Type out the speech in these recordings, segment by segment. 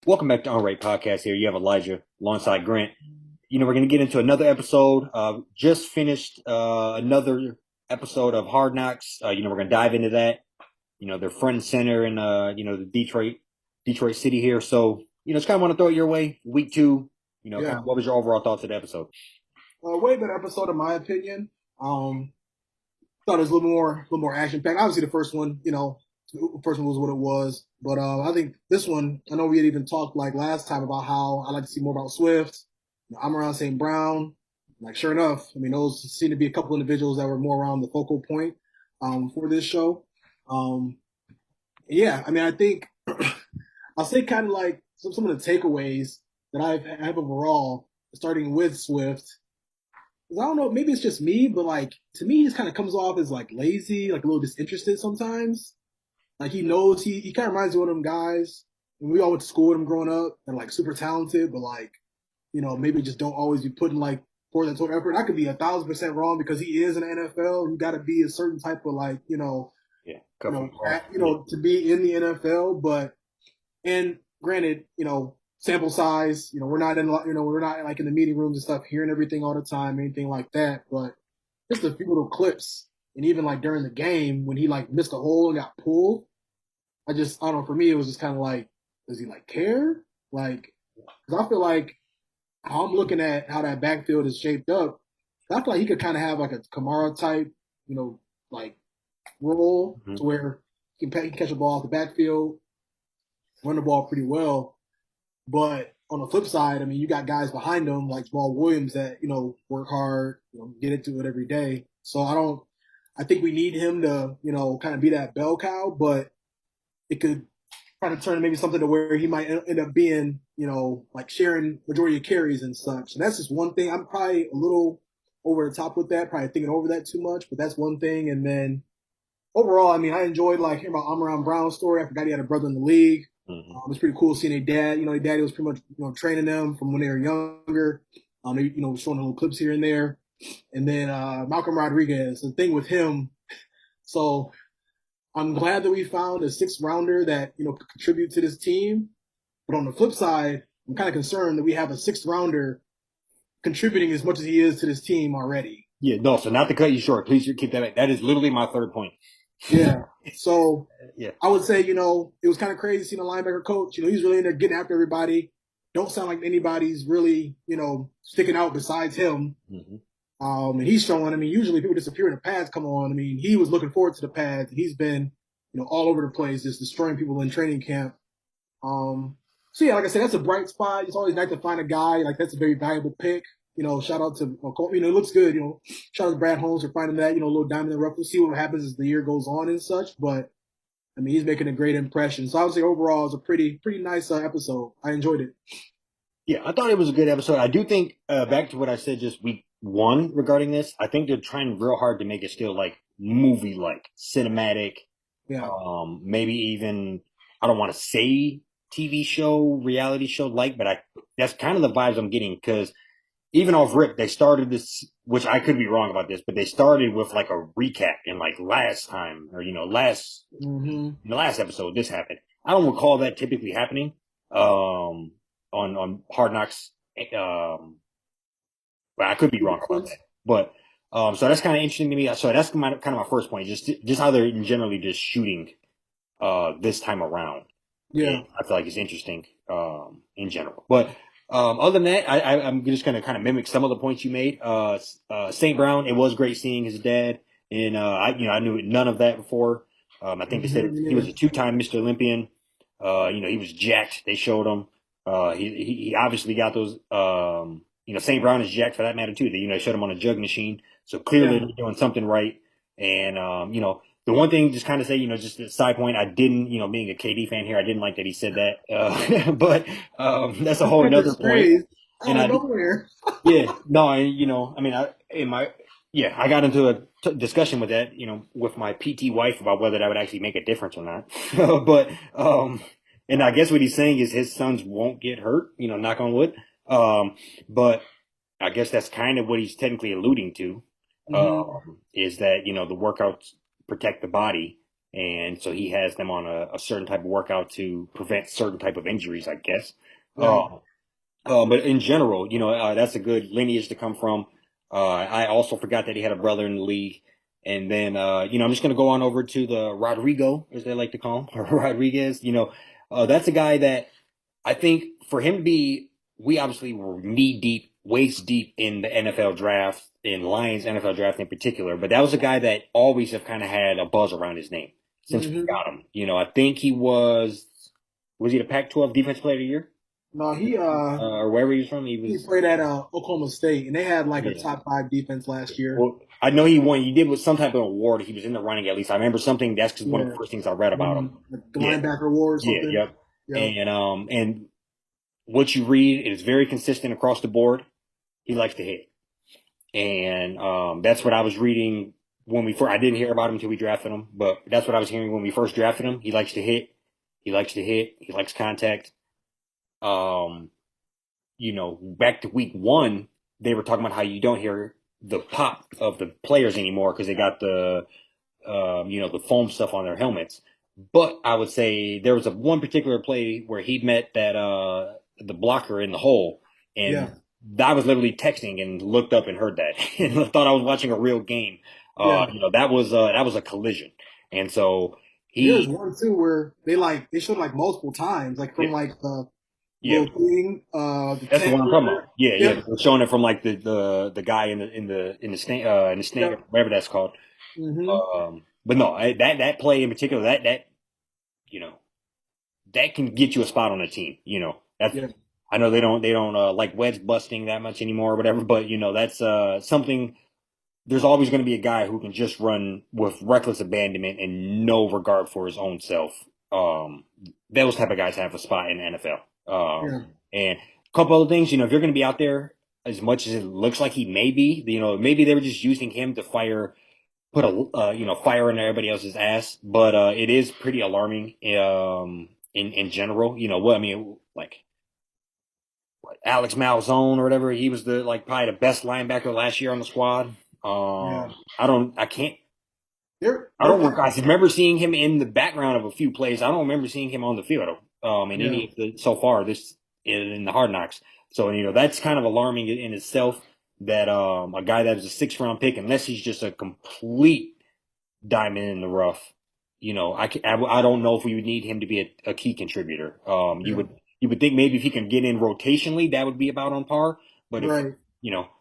Welcome back to Unrated Podcast here. You have Elijah alongside Grant. We're going to get into another episode. Just finished another episode of Hard Knocks. We're going to dive into that. They're front and center in, the Detroit City here. So, just kind of want to throw it your way. Week two, kind Yeah, of what was your overall thoughts of the episode? way better episode in my opinion. Thought it was a little more action packed. Obviously, the first one, the first one was what it was. But I think this one, I know we had even talked like last time about how I like to see more about Swift. I'm around St. Brown. Like, sure enough, I mean, those seem to be a couple individuals that were more around the focal point for this show. Um, yeah, I mean, I think I'll say kind of like some of the takeaways that I have overall, starting with Swift. I don't know, maybe it's just me, but like to me, he just kind of comes off as like lazy, like a little disinterested sometimes. Like he knows he kind of reminds me of one of them guys. And we all went to school with him growing up and like super talented, but like maybe just don't always be putting like forth that sort of effort. I could be 1,000% wrong because he is in the NFL. You got to be a certain type of like Yeah, cover. to be in the NFL. But and granted, sample size, we're not like in the meeting rooms and stuff, hearing everything all the time, anything like that. But just a few little clips, and even like during the game when he like missed a hole and got pulled, I don't know. For me, it was just kind of like, does he like care? Like, because I feel like how I'm looking at how that backfield is shaped up, I feel like he could kind of have like a Kamara type, like role Mhm. to where he can catch a ball off the backfield, run the ball pretty well. But on the flip side, I mean, you got guys behind him like Jamal Williams that work hard, get into it every day. So I think we need him to kind of be that bell cow, but it could kind of turn maybe something to where he might end up being like sharing majority of carries and such. And that's just one thing. I'm probably a little over the top with that, probably thinking over that too much, but that's one thing. And then overall, I mean, I enjoyed like hearing about Amon Brown's story. I forgot he had a brother in the league. Mhm. It was pretty cool seeing their dad. Their daddy was pretty much training them from when they were younger. They showing little clips here and there. And then Malcolm Rodriguez. The thing with him, so I'm glad that we found a sixth rounder that could contribute to this team. But on the flip side, I'm kind of concerned that we have a sixth rounder contributing as much as he is to this team already. Yeah, no, so not to cut you short, please keep that back. That is literally my third point. Yeah. So Yeah. I would say, it was kind of crazy seeing a linebacker coach. He's really in there getting after everybody. Don't sound like anybody's really, sticking out besides him. Mhm. And he's showing, I mean, usually people disappear and the pads come on. I mean, he was looking forward to the pads. He's been, all over the place, just destroying people in training camp. So yeah, like I said, that's a bright spot. It's always nice to find a guy like that's a very valuable pick. Shout out to it looks good. Shout out to Brad Holmes for finding that a little diamond in the rough. We'll see what happens as the year goes on and such. But I mean, he's making a great impression. So I would say overall, it's a pretty nice episode. I enjoyed it. Yeah, I thought it was a good episode. I do think, back to what I said just week one regarding this, I think they're trying real hard to make it still like movie like, cinematic, Yeah. maybe even, I don't want to say TV show, reality show like, but that's kind of the vibes I'm getting because even off rip, they started this, which I could be wrong about this, but they started with like a recap in like last time or, Mm-hmm. in the last episode, this happened. I don't recall that typically happening. On Hard Knocks. But I could be wrong about that. But so that's kind of interesting to me. So that's kind of my first point, just how they're generally just shooting this time around. And Yeah. I feel like it's interesting in general. But other than that, I'm just gonna kind of mimic some of the points you made. St. Brown, it was great seeing his dad, and I knew none of that before. I think they said he was Mm-hmm. a two-time Mr. Olympian. He was jacked. They showed him. He obviously got those. St. Brown is jacked for that matter too. They showed him on a jug machine, so clearly Yeah. they're doing something right. And the one thing, just kind of say, just a side point, I didn't, being a KD fan here, I didn't like that he said that. But that's a whole That's another point. strange. And Out of nowhere. yeah, no, I mean, I got into a discussion with that, with my PT wife about whether that would actually make a difference or not. But, and I guess what he's saying is his sons won't get hurt, knock on wood. But I guess that's kind of what he's technically alluding to, Mm-hmm. is that, the workouts protect the body. and so he has them on a certain type of workout to prevent certain type of injuries, I guess. Right. But in general, that's a good lineage to come from. I also forgot that he had a brother in the league. And then, I'm just going to go on over to the Rodrigo, as they like to call him, or Rodriguez. That's a guy that I think for him to be, we obviously were knee deep, waist deep in the NFL draft, in Lions NFL draft in particular. But that was a guy that always have kind of had a buzz around his name since we Hmm. got him. I think was he the Pac-12 Defense Player of the Year? No, Or wherever he was from. He he was, played at Oklahoma State, and they had like a yeah. top five defense last year. Well, I know he won. He did with some type of award. He was in the running at least. I remember something. That's just one of the Yeah, first things I read about him. like the Yeah, linebacker war or yeah, something. yep. Yep. And what you read is very consistent across the board. He likes to hit, and that's what I was reading when we first. I didn't hear about him until we drafted him, but that's what I was hearing when we first drafted him. He likes to hit. He likes to hit. He likes contact. Um, back to week one, they were talking about how you don't hear the pop of the players anymore because they got the foam stuff on their helmets. But I would say there was one particular play where he met the blocker in the hole, Yeah. and I was literally texting and looked up and heard that and thought I was watching a real game. Yeah. That was a collision, and so There's he, one too where they showed like multiple times, like yeah, from like the yeah, little thing, the that's the tent one I'm or talking about. whatever. Yeah, yeah, Yep. they're showing it from like the guy in the stand, Yep. whatever that's called. Hmm. But no, that play in particular, that you know that can get you a spot on a team. That's Yeah. I know they don't like wedge busting that much anymore or whatever, but that's something. There's always going to be a guy who can just run with reckless abandonment and no regard for his own self. Um, those type of guys have a spot in the NFL. Yeah. And a couple other things, if you're going to be out there as much as it looks like he may be, maybe they were just using him to put fire in everybody else's ass. But it is pretty alarming in general. What I mean, like Alex Malzone or whatever, he was the like probably the best linebacker last year on the squad. Yeah. I don't, I can't, I They're don't playing. I remember seeing him in the background of a few plays. I don't remember seeing him on the field in Yeah. any of the so far this in the Hard Knocks. So that's kind of alarming in itself that a guy that was a 6th round pick, unless he's just a complete diamond in the rough. I don't know if we would need him to be a key contributor. Yeah. You would think maybe if he can get in rotationally, that would be about on par. But if Right.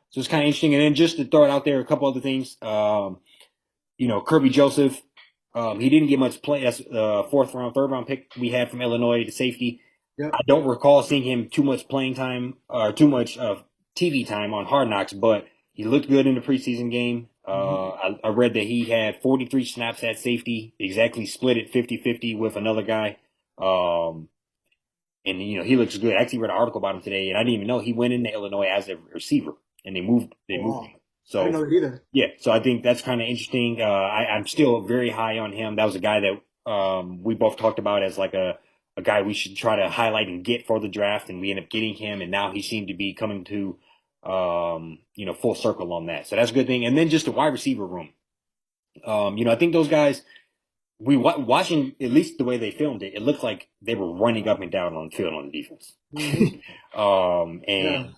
so it's kind of interesting. And then just to throw it out there, a couple other things. Kirby Joseph, he didn't get much play. That's 4th round, 3rd round pick we had from Illinois, the safety. Yep. I don't recall seeing him too much playing time or too much TV time on Hard Knocks, but he looked good in the preseason game. Hmm. I read that he had 43 snaps at safety, exactly split it 50-50 with another guy. Um, and he looks good. I actually read an article about him today, and I didn't even know he went into Illinois as a receiver, and they moved Oh him. wow. I didn't So know that either. yeah, so I think that's kind of interesting. I'm still very high on him. That was a guy that we both talked about as like a guy we should try to highlight and get for the draft, and we end up getting him, and now he seemed to be coming to full circle on that. So that's a good thing. And then just the wide receiver room. I think those guys watching at least the way they filmed it, it looked like they were running up and down on the field on the defense. Hmm. And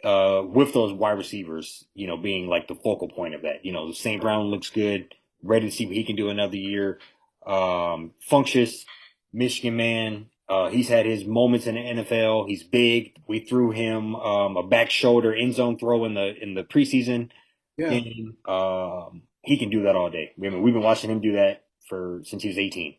Yeah. with those wide receivers, being like the focal point of that. St. Brown looks good, ready to see what he can do another year. Funchess, Michigan man, he's had his moments in the NFL. He's big. We threw him a back shoulder end zone throw in the preseason Yeah. game. He can do that all day. We've been watching him do that for since he was 18.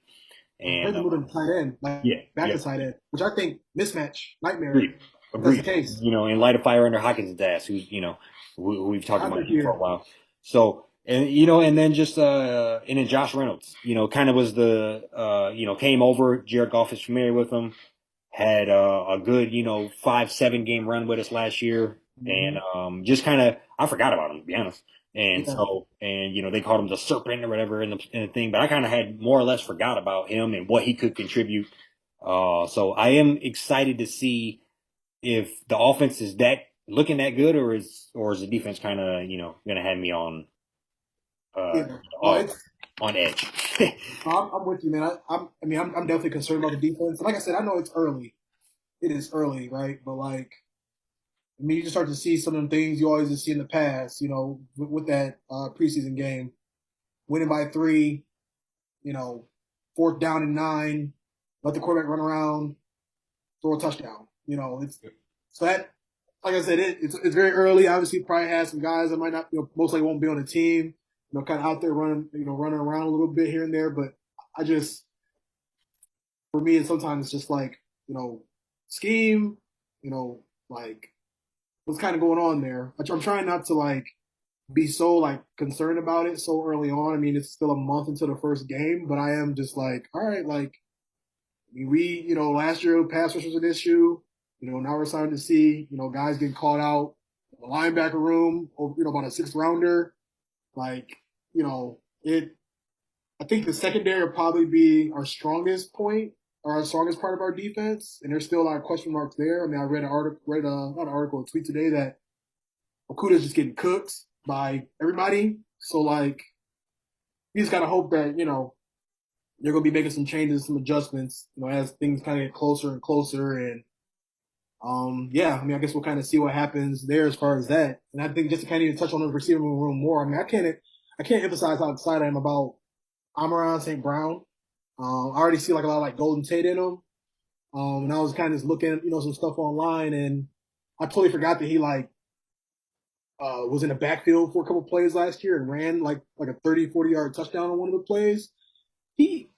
I And heard them with him tight end, like yeah, back yeah, to tight end, which I think mismatch nightmare agreed, if that's the agreed. case. And light a fire under Hawkins' ass, who's who we've talked I about think him for a here. while. So and then just and then Josh Reynolds, kind of was the came over. Jared Goff is familiar with him. Had a good 5-7 game run with us last year, and Hmm. just kind of I forgot about him to be honest. And Yeah. so they called him the Serpent or whatever in the thing, but I kind of had more or less forgot about him and what he could contribute. So I am excited to see if the offense is that looking that good, or is the defense kind of going to have me on Yeah. No, off. on edge. I'm with you, man. I'm definitely concerned about the defense. Like I said, I know it's early. It is early, right? But like, I mean, you just start to see some of the things you always just see in the past. With that preseason game, winning by 3. Fourth down and 9, let the quarterback run around, throw a touchdown. It's so that, like I said, it's very early. Obviously, probably has some guys that might not, most likely won't be on the team. Kind of out there running around a little bit here and there. But I just, for me, and sometimes it's just like, scheme, like what's kind of going on there. I'm trying not to like be so like concerned about it so early on. I mean, it's still a month into the first game, but I am just like, all right, like last year pass rush was an issue. Now we're starting to see, guys getting called out in the linebacker room, about a sixth rounder. Like, it. I think the secondary will probably be our strongest point or our strongest part of our defense, and there's still a lot of question marks there. I mean, I read an article, not an article, a tweet today that Okuda's just getting cooked by everybody. So like, you just gotta hope that they're gonna be making some changes, some adjustments, as things kind of get closer and closer. And yeah, I mean, I guess we'll kind of see what happens there as far as that. And I think just to kind of even touch on the receiving room more. I mean, I can't emphasize how excited I am about Amon-Ra St. Brown. I already see like a lot of like Golden Tate in him. And I was kind of just looking at some stuff online, and I totally forgot that he like was in the backfield for a couple plays last year and ran like a 30, 40-yard touchdown on one of the plays. He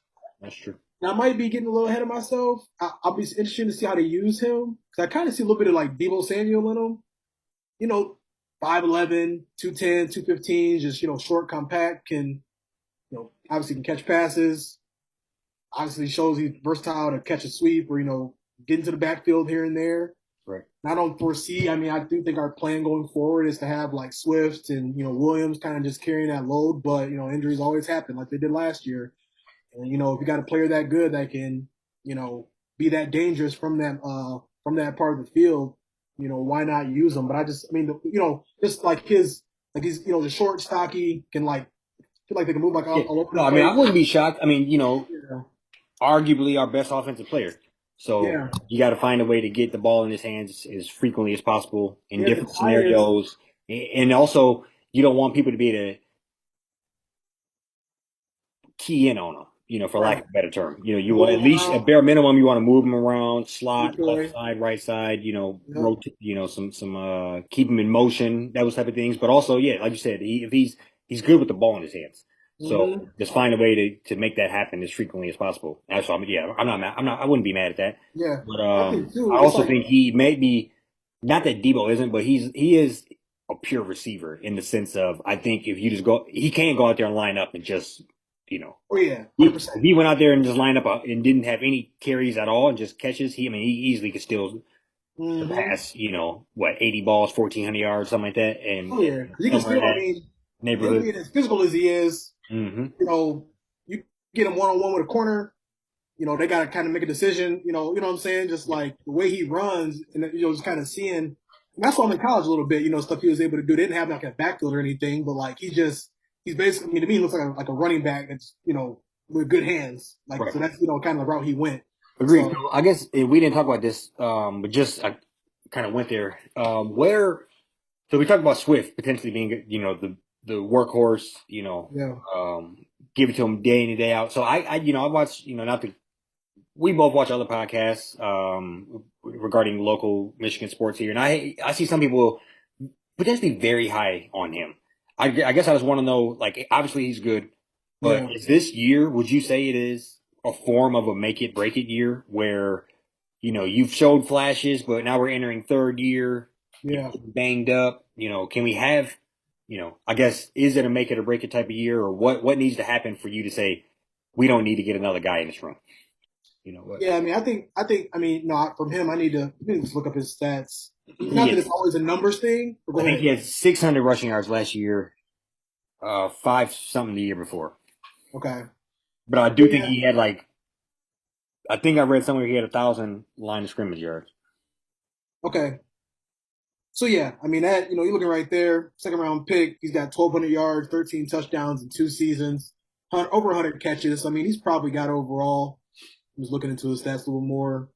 That's true. Now, I might be getting a little ahead of myself. I'll be interested to see how they use him because I kind of see a little bit of like Deebo Samuel in him. You know, 5'11", 210, 215, just short, compact, can obviously can catch passes. Obviously shows he's versatile to catch a sweep or get into the backfield here and there. Right. And I don't foresee. I mean, I do think our plan going forward is to have like Swift and Williams kind of just carrying that load, but injuries always happen like they did last year. And if you got a player that good that can, be that dangerous from that part of the field, why not use them? But I mean, just like he's the short, stocky, can like feel like they can move like Yeah. all over No, the I mean, place. I wouldn't be shocked. I mean, Yeah, arguably our best offensive player. So yeah, you got to find a way to get the ball in his hands as frequently as possible in yeah. The different quietest, scenarios. And also, you don't want people to be able to key in on him, for lack right? of a better term. You want Move at them least a around, bare minimum, you want to move him around, slot, left deploy. side, right side, Yep. rotate, keep him in motion, those type of things. But also, yeah, like you said, if he's good with the ball in his hands. So Mm-hmm. just find a way to make that happen as frequently as possible. That's why yeah, I'm not mad. I wouldn't be mad at that. Yeah. But I think I too. It's also like think he may be not that Debo isn't, but he is a pure receiver in the sense of I think if you just go, he can't go out there and line up and just you know oh yeah, if 100%. he went out there and just lined up and didn't have any carries at all and just catches, he easily could still Mm-hmm. pass, 80 balls, 1,400 yards, something like that, Oh yeah, and 'cause he can somewhere in still. I that mean, him neighborhood. being as physical as he is, Hmm. you get him one on one with a corner. They got to kind of make a decision. What I'm saying? Just like the way he runs, and just kind of seeing. And that's why I'm in college a little bit. Stuff he was able to do. They didn't have like a backfield or anything, but like he's basically. I mean, to me, he looks like a running back that's with good hands. Like Right. so that's kind of the route he went. Agreed. So So I guess we didn't talk about this, but just I kind of went there. So we talked about Swift potentially being, the workhorse, yeah, give it to him day in and day out. So I watch, not the we both watch other podcasts regarding local Michigan sports here, and I see some people potentially very high on him. I guess I just want to know, like, obviously he's good, but yeah, is this year? Would you say it is a form of a make it break it year where you've showed flashes, but now we're entering third year, yeah. banged up. Can we have, I guess, is it a make it or break it type of year, or what needs to happen for you to say we don't need to get another guy in this room? What? Yeah, I mean, I mean, no, from him, I need to just look up his stats. Not that Yes. it's always a numbers thing, but I go think ahead. he had 600 rushing yards last year, five something the year before. Okay. But I do think Yeah. he had I think I read somewhere he had 1,000 line of scrimmage yards. Okay. So yeah, I mean you're looking right there, second round pick. He's got 1,200 yards, 13 touchdowns in 2 seasons. over 100 catches. I mean, he's probably got overall. I was looking into his stats a little more.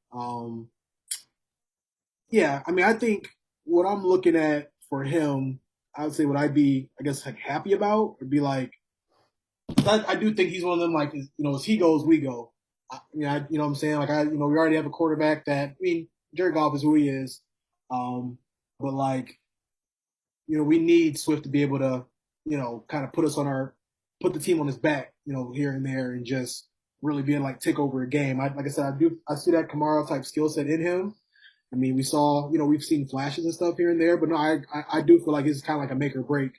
Yeah, I mean, I think what I'm looking at for him, I would say what I'd be, I guess, like happy about would be like, I do think he's one of them, like, as he goes, we go. You know what I'm saying? Like, we already have a quarterback that, I mean, Jared Goff is who he is. Um, but like, we need Swift to be able to, kind of put the team on his back, here and there, and just really being like take over a game. Like I said, I see that Kamara type skill set in him. I mean, we've seen flashes and stuff here and there, but no, I do feel like it's kind of like a make or break,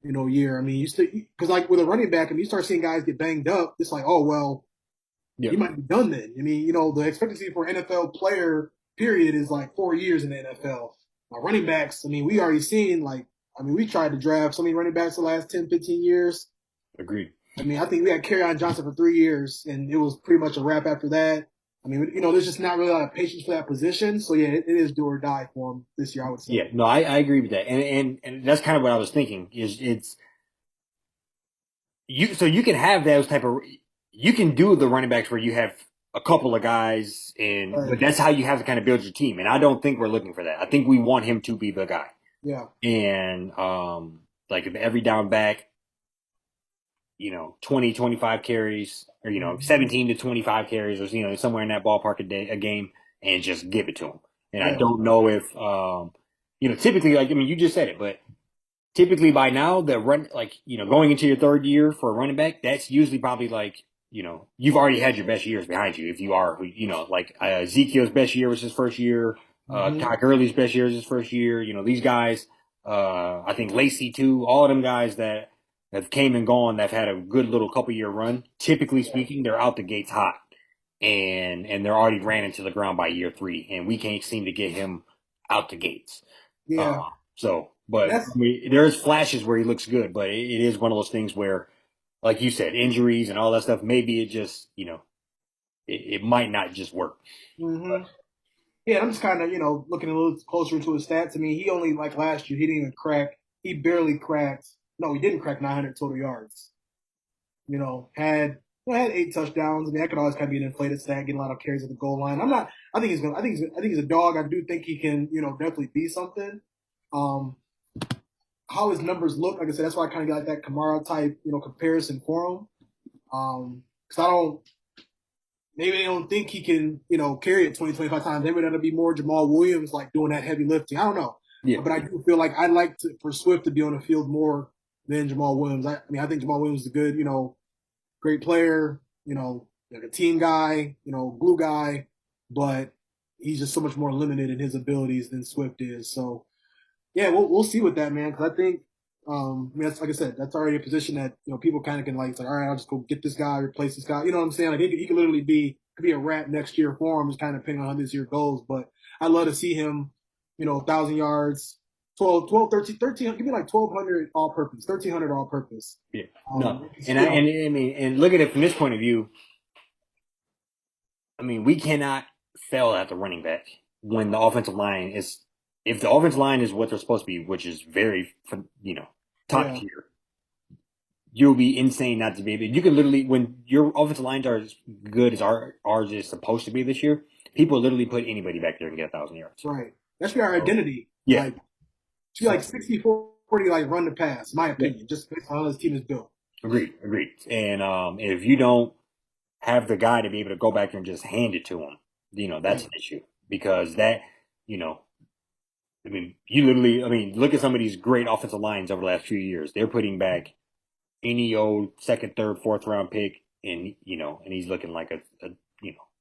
year. I mean, because like with a running back, I mean, you start seeing guys get banged up, it's like, oh well, Yeah, you might be done then. I mean, the expectancy for an NFL player period is like 4 years in the NFL. Now, running backs, I mean, we already seen we tried to draft so many running backs the last 10, 15 years. agreed. I mean, I think we had Kerryon Johnson for 3 years, and it was pretty much a wrap after that. I mean, there's just not really a lot of patience for that position. So yeah, it is do or die for him this year, I would say. Yeah, no, I agree with that, and that's kind of what I was thinking. Is it's you so you can have those type of you can do the running backs where you have a couple of guys, and Right. but that's how you have to kind of build your team. And I don't think we're looking for that. I think we want him to be the guy, Yeah. and like if every down back, 20, 25 carries, or Mhm. 17 to 25 carries, or somewhere in that ballpark a game, and just give it to him. And I Yeah. don't know if typically, like, I mean, you just said it, but typically by now the run, like, going into your third year for a running back, that's usually probably like, you've already had your best years behind you. If you are, like, Ezekiel's best year was his first year. Hmm. Todd Gurley's best year is his first year. These guys, I think Lacy too, all of them guys that have came and gone, that have had a good little couple year run. Typically speaking, they're out the gates hot, and they're already ran into the ground by year three, and we can't seem to get him out the gates. Yeah. But That's I mean, there's flashes where he looks good, but it is one of those things where, like you said, injuries and all that stuff. Maybe it just, it might not just work. hmm Yeah, I'm just kind of, looking a little closer into his stats. I mean, he only, like last year, he didn't even he barely cracked, no, he didn't crack 900 total yards. Had 8 touchdowns. I mean, that could always kind of be an inflated stat, getting a lot of carries at the goal line. I'm not, I think he's a dog. I do think he can, definitely be something. Um, how his numbers look, like I said, that's why I kind of got that Kamara type, comparison for him. Because I don't, maybe they don't think he can, carry it 20, 25 times. Maybe that'll be more Jamal Williams, like doing that heavy lifting. I don't know. Yeah, But I do feel like I'd like for Swift to be on the field more than Jamal Williams. I mean, I think Jamal Williams is a good, great player, like a team guy, glue guy, but he's just so much more limited in his abilities than Swift is. So yeah, we'll see with that, man. Because I think, I mean, that's like I said, that's already a position that people kind of can like. It's like, all right, I'll just go get this guy, replace this guy. You know what I'm saying? Like he could literally could be a rat next year for him, just kind of depending on how this year goes. But I'd love to see him, 1,000 yards, 13. Give me like 1,200 all purpose, 1,300 all purpose. yeah, no, It's, and I mean, and look at it from this point of view. I mean, we cannot fail at the running back when the offensive line is, if the offensive line is what they're supposed to be, which is very, top yeah, tier. You'll be insane not to be able. You can literally, when your offensive lines are as good as ours is supposed to be this year, people literally put anybody back there and get 1,000 yards. right. That should be our So, identity. yeah. Like, should be So like 60-40, like run the pass, my yeah, opinion, just based on how this team is built. agreed, agreed. And if you don't have the guy to be able to go back there and just hand it to him, that's Right. an issue because that, you know, I mean, you literally, I mean, look at some of these great offensive lines over the last few years. They're putting back any old second, third, fourth round pick, and and he's looking like a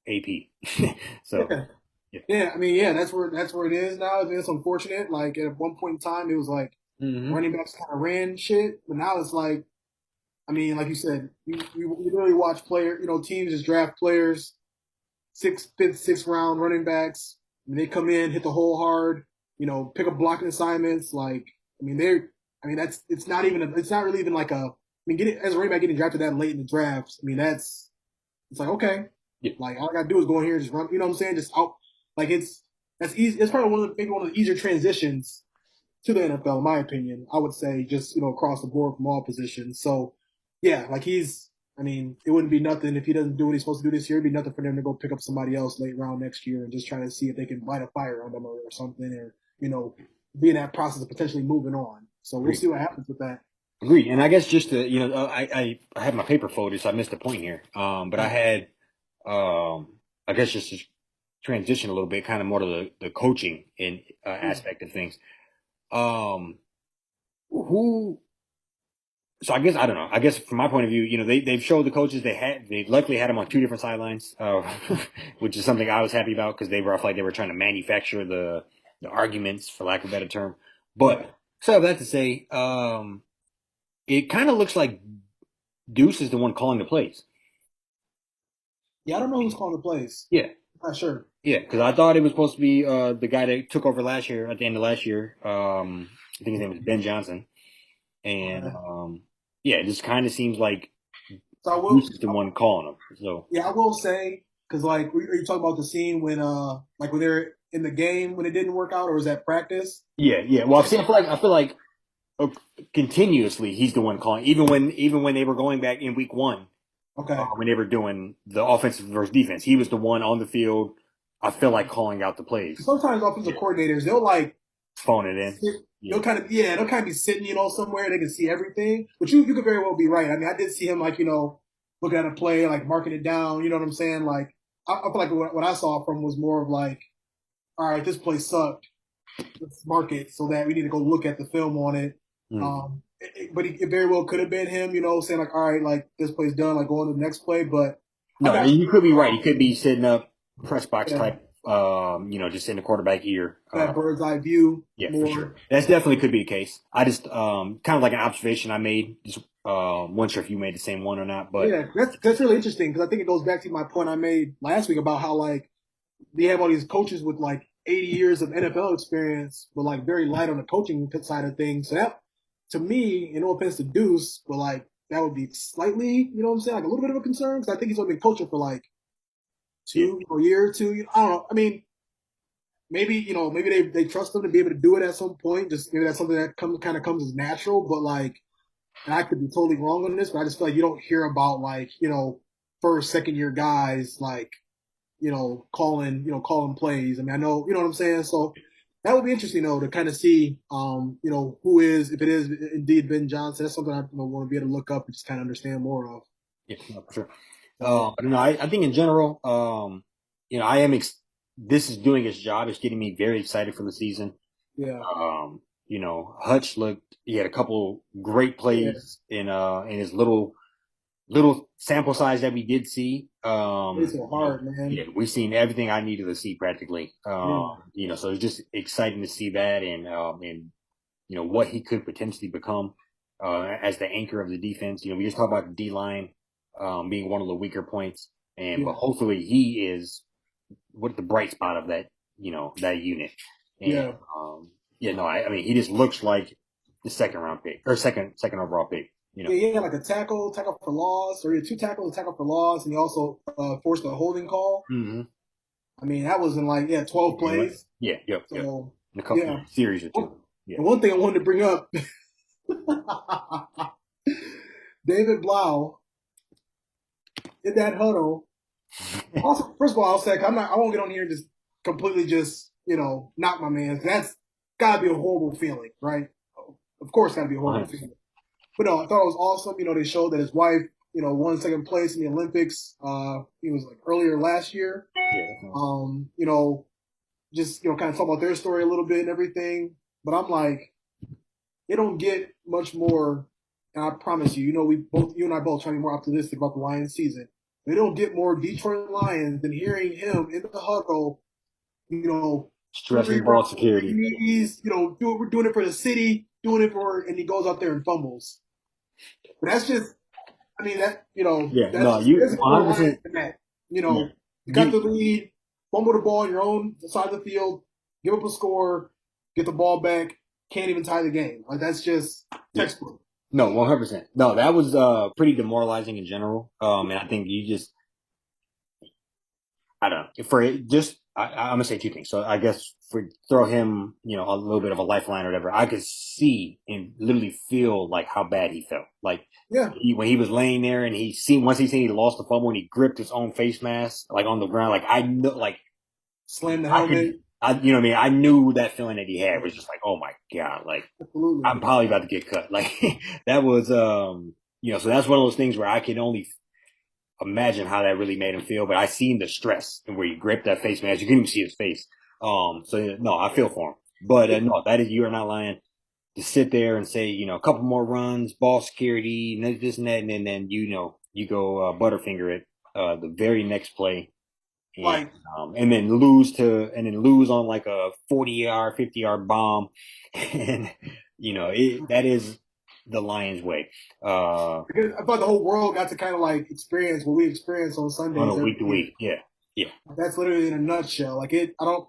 AP. So Yeah. yeah. Yeah, I mean, yeah, that's where it is now. I mean, it's unfortunate. Like at one point in time, it was like Hmm. running backs kind of ran shit, but now it's like, I mean, like you said, you really watch teams just draft players, fifth, sixth round running backs. I mean, they come in, hit the hole hard, pick up blocking assignments. Like, I mean, it's not really even like I mean, getting as a running back getting drafted that late in the drafts. I mean, it's like, okay, Yeah. like all I gotta do is go in here and just run. You know what I'm saying? Just out. Like that's easy. It's probably maybe one of the easier transitions to the NFL, in my opinion. I would say just across the board from all positions. So yeah, like I mean, it wouldn't be nothing if he doesn't do what he's supposed to do this year. It'd be nothing for them to go pick up somebody else late round next year and just try to see if they can light a fire on them or something, or be in that process of potentially moving on. So we'll see what happens with that. Agreed. And I guess just to, I had my paper folded, so I missed the point here. But I had, I guess just to transition a little bit, kind of more to the coaching and aspect of things. Who So I guess I don't know. I guess from my point of view, they've showed the coaches they luckily had them on two different sidelines, which is something I was happy about because they were like they were trying to manufacture the arguments, for lack of a better term. But so I have that to say, it kind of looks like Deuce is the one calling the plays. Yeah, I don't know who's calling the plays. Yeah, Not sure. yeah, because I thought it was supposed to be the guy that took over last year at the end of last year. I think his name was Ben Johnson, and yeah, it just kind of seems like So I will. Deuce is the one calling them. So Yeah, I will say because like, are you talking about the scene when like when they're in the game when it didn't work out, or was that practice? yeah, yeah. Well, I feel like continuously he's the one calling, even when they were going back in week one, Okay. when they were doing the offensive versus defense, he was the one on the field. I feel like calling out the plays, Sometimes offensive coordinators they'll like phone it in. they'll kind of be sitting somewhere they can see everything, but you could very well be right. I mean, I did see him like looking at a play like marking it down. You know what I'm saying? Like I feel like what I saw from was more of like, all right, this play sucked. Let's mark it so that we need to go look at the film on it. But it very well could have been him, saying like, all right, like this play's done, like going to the next play. But No, you could be right. He could be sitting up press box Yeah. type, just in the quarterback ear. that bird's eye view. Yeah, more. for sure. That's definitely could be the case. I just kind of like an observation I made. Just wasn't sure if you made the same one or not, but Yeah, that's really interesting because I think it goes back to my point I made last week about how like they have all these coaches with like 80 years of NFL experience, but like very light on the coaching side of things. So that, to me, no offense to Deuce, but like that would be slightly, you know what I'm saying, like a little bit of a concern because I think he's only been coaching for like a year or two. I don't know. I mean, maybe they trust him to be able to do it at some point. Just maybe that's something that comes as natural. But like, and I could be totally wrong on this, but I just feel like you don't hear about like first, second year guys like calling plays. I mean, I know, you know what I'm saying? So that would be interesting though to kind of see who is, if it is indeed Ben Johnson. That's something I want to be able to look up and just kind of understand more of. yeah, no, for sure. But no, I think in general, I am. This is doing its job. It's getting me very excited for the season. Yeah. Hutch he had a couple great plays in his little sample size that we did see. It's so hard, man. Yeah, we've seen everything I needed to see practically. So it's just exciting to see that and what he could potentially become as the anchor of the defense. We just talked about the D line being one of the weaker points, but hopefully he is what the bright spot of that that unit. And, I mean he just looks like the second round pick or second overall pick. Yeah, he had like a tackle for loss, or he had two tackles, a tackle for loss, and he also forced a holding call. Mm-hmm. I mean, that was in 12 plays. Yeah, yep. So, in a couple series or two. And one thing I wanted to bring up, David Blau in that huddle. Also, first of all, I'll say I won't get on here and just completely knock my man. That's gotta be a horrible feeling, right? Of course, gotta be a horrible feeling. But no, I thought it was awesome. They showed that his wife, won second place in the Olympics. It was like earlier last year. Yeah. Just kind of talk about their story a little bit and everything. But I'm like, they don't get much more. And I promise you, you and I both trying to be more optimistic about the Lions season. They don't get more Detroit Lions than hearing him in the huddle, stressing ball security. We're doing it for the city, and he goes out there and fumbles. But that's just, I mean, that, Yeah, that's no, you 100%. You got the lead, fumble the ball on your own side of the field, give up a score, get the ball back, can't even tie the game. Like, that's just textbook. No, 100%. No, that was pretty demoralizing in general. And I think I don't know. I'm gonna say two things. So I guess for throw him, a little bit of a lifeline or whatever. I could see and literally feel like how bad he felt. Like Yeah, when he was laying there and once he seen he lost the fumble and he gripped his own face mask like on the ground. Like I know, like slam the I could, helmet. you know what I mean? I knew that feeling that he had was just like, oh my God, like Absolutely. I'm probably about to get cut. Like that was, so that's one of those things where I can only imagine how that really made him feel. But I seen the stress and where he gripped that face mask. You couldn't even see his face. So no, I feel for him. But no, that is, you are not lying. To sit there and say, a couple more runs, ball security, this and that, and then you go Butterfinger it the very next play, and Like, and then lose on like a 40-yard, 50-yard bomb, and that is the Lions way. because I thought the whole world got to kind of like experience what we experience on On a Sundays every week to year. week, yeah, yeah, That's literally in a nutshell. Like it, I don't.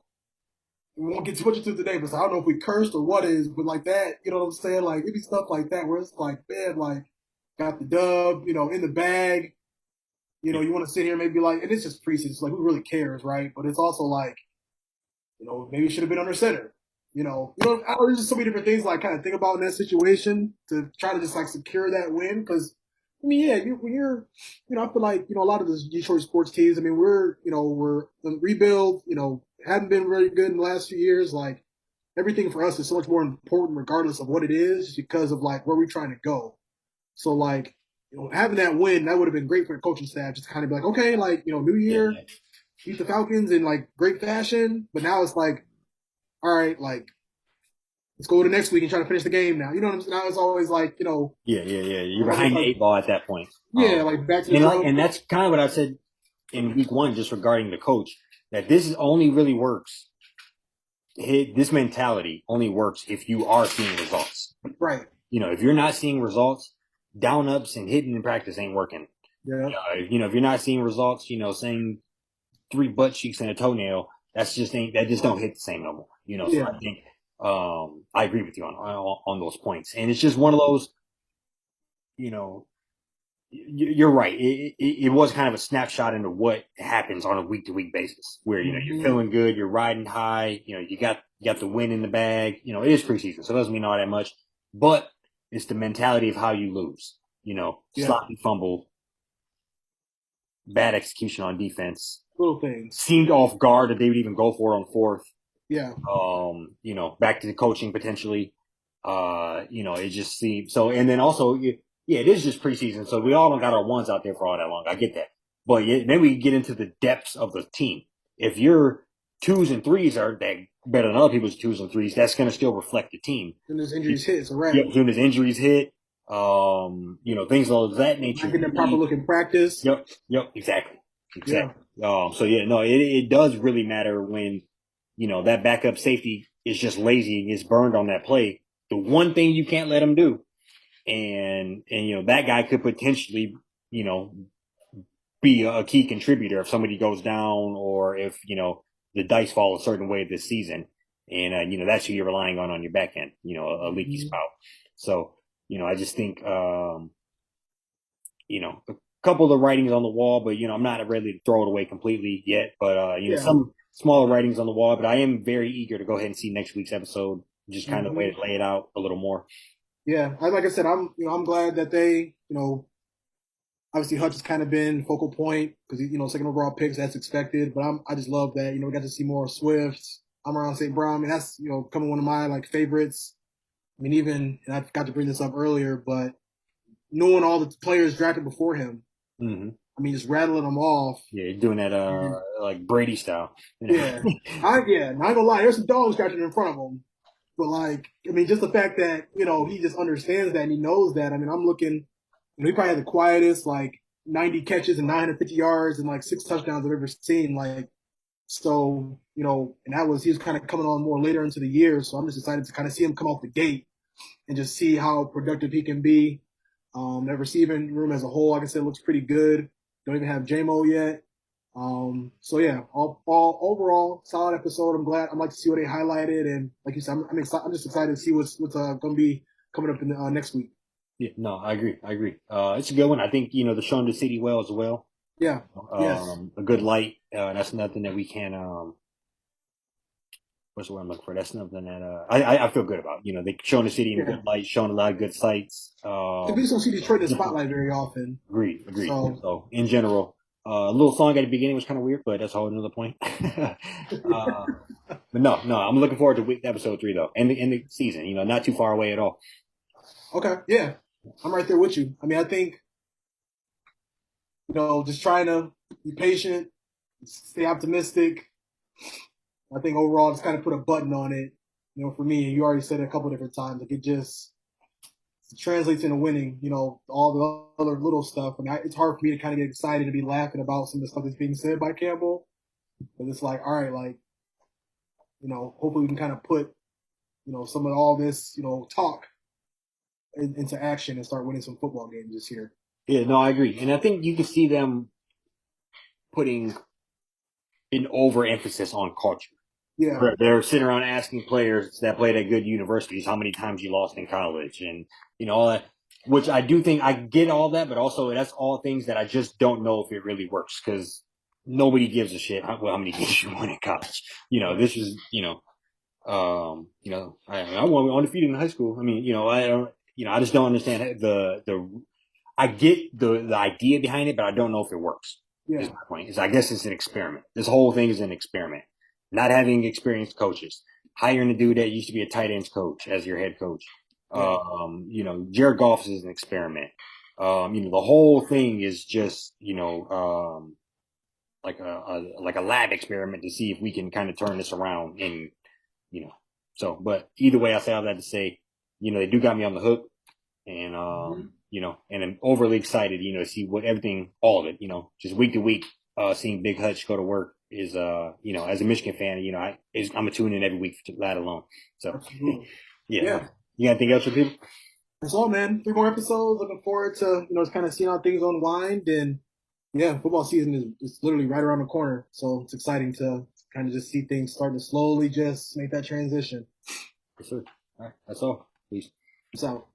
We won't get too much into it today, but I don't know if we cursed or what is, but like that, you know what I'm saying? Like maybe stuff like that where it's like, man, like got the dub, in the bag. yeah, You want to sit here and maybe like, and it's just preseason, so like who really cares, right? But it's also like, maybe it should have been under center. There's just so many different things like kind of think about in that situation to try to just like secure that win. Because I mean, yeah, when you're, I feel like a lot of the Detroit sports teams. I mean, we're in rebuild. Haven't been very good in the last few years. Like everything for us is so much more important, regardless of what it is, because of like where we're trying to go. So like, having that win, that would have been great for the coaching staff. Just kind of be like, okay, like new yeah, year, beat the Falcons in like great fashion. But now it's like, all right, like let's go to next week and try to finish the game now. You know what I'm saying? Now it's always like, yeah. You're almost behind the like, eight ball at that point. yeah, like back to the And like, drawing and board. that's kind of what I said in week one, just regarding the coach, that this only really works. This mentality only works if you are seeing results. Right. If you're not seeing results, down ups and hitting in practice ain't working. Yeah. If you're not seeing results, saying three butt cheeks and a toenail, that just don't hit the same no more. So Yeah. I think I agree with you on those points, and it's just one of those. You know, you're right. It was kind of a snapshot into what happens on a week to week basis, where you're Mm-hmm. feeling good, you're riding high, you got the win in the bag. It is preseason, so it doesn't mean all that much, but it's the mentality of how you lose. Yeah. Sloppy fumble, bad execution on defense, Little things. seemed off guard that they would even go for it on fourth. Yeah. Back to the coaching potentially. It just seems so. And then also, yeah, it is just preseason, so we all don't got our ones out there for all that long. I get that, but yeah, then we get into the depths of the team. If your twos and threes are that better than other people's twos and threes, that's going to still reflect the team. And there's injuries hit, it's a wrap. Yep, as soon as injuries hit, things of that nature. Not getting a proper look in practice. Yep, exactly. Yeah. So yeah, no, it does really matter when that backup safety is just lazy and gets burned on that play. The one thing you can't let him do, and that guy could potentially be a key contributor if somebody goes down or if the dice fall a certain way this season, and that's who you're relying on your back end, a leaky Mm-hmm. spout. So I just think a couple of the writings on the wall, but I'm not ready to throw it away completely yet. But Yeah. some smaller writings on the wall. But I am very eager to go ahead and see next week's episode. Just kind of Mm-hmm. lay it out a little more. Yeah. Like I said, I'm glad that they, obviously Hutch has kind of been focal point because second overall picks, that's expected. But I just love that we got to see more Swift. I'm around St. Brown. I mean, that's coming one of my like favorites. I mean, even and I forgot to bring this up earlier, but knowing all the players drafted before him, Mm-hmm. I mean, just rattling them off. Yeah, doing that like Brady style. Yeah, not gonna lie, there's some dogs scratching in front of him. But like, I mean, just the fact that he just understands that and he knows that. I mean, I'm looking. He probably had the quietest like 90 catches and 950 yards and like 6 touchdowns I've ever seen. Like, so and he was kind of coming on more later into the year. So I'm just excited to kind of see him come off the gate and just see how productive he can be. That receiving room as a whole, like I said, looks pretty good. Don't even have JMO yet. So yeah, all overall solid episode. I'm glad. I'd like to see what they highlighted, and like you said, I'm just excited to see what's going to be coming up in the, next week. Yeah, no, I agree. It's a good one. I think they're showing the city well as well. Yeah. Yes. A good light. That's nothing that we can what's the word I'm looking for? That's something that I feel good about. You know, they showing the city in Yeah. good light, showing a lot of good sights. Because we just don't see Detroit in the spotlight very often. Agreed. So, So in general, a little song at the beginning was kind of weird, but that's a whole another point. But no, I'm looking forward to episode 3 though, and the season. You know, not too far away at all. okay, yeah, I'm right there with you. I mean, I think, just trying to be patient, stay optimistic. I think overall, just kind of put a button on it. For me, and you already said it a couple different times, like it just translates into winning. All the other little stuff. I mean, it's hard for me to kind of get excited and be laughing about some of the stuff that's being said by Campbell. But it's like, all right, like, hopefully we can kind of put, some of all this, talk into action and start winning some football games this year. Yeah, no, I agree, and I think you can see them putting an overemphasis on culture. Yeah. They're sitting around asking players that played at good universities how many times you lost in college, and all that. Which I do think I get all that, but also that's all things that I just don't know if it really works because nobody gives a shit how many games you won in college. This is I won undefeated in high school. I mean, I don't, I just don't understand I get the idea behind it, but I don't know if it works. Yeah. Is my point. I guess it's an experiment. This whole thing is an experiment. Not having experienced coaches, hiring a dude that used to be a tight ends coach as your head coach. Yeah. Jared Goff is an experiment. The whole thing is just, like a lab experiment to see if we can kind of turn this around and, but either way, I say all that to say, they do got me on the hook and, and I'm overly excited, to see all of it, just week to week, seeing Big Hutch go to work is, as a Michigan fan, I'm a tune in every week for that alone. So, yeah. You got anything else for people? That's all, man. 3 more episodes. Looking forward to, just kind of seeing how things unwind. And yeah, football season is literally right around the corner. So it's exciting to kind of just see things starting to slowly just make that transition. Yes, sir. All right. That's all. Peace. So.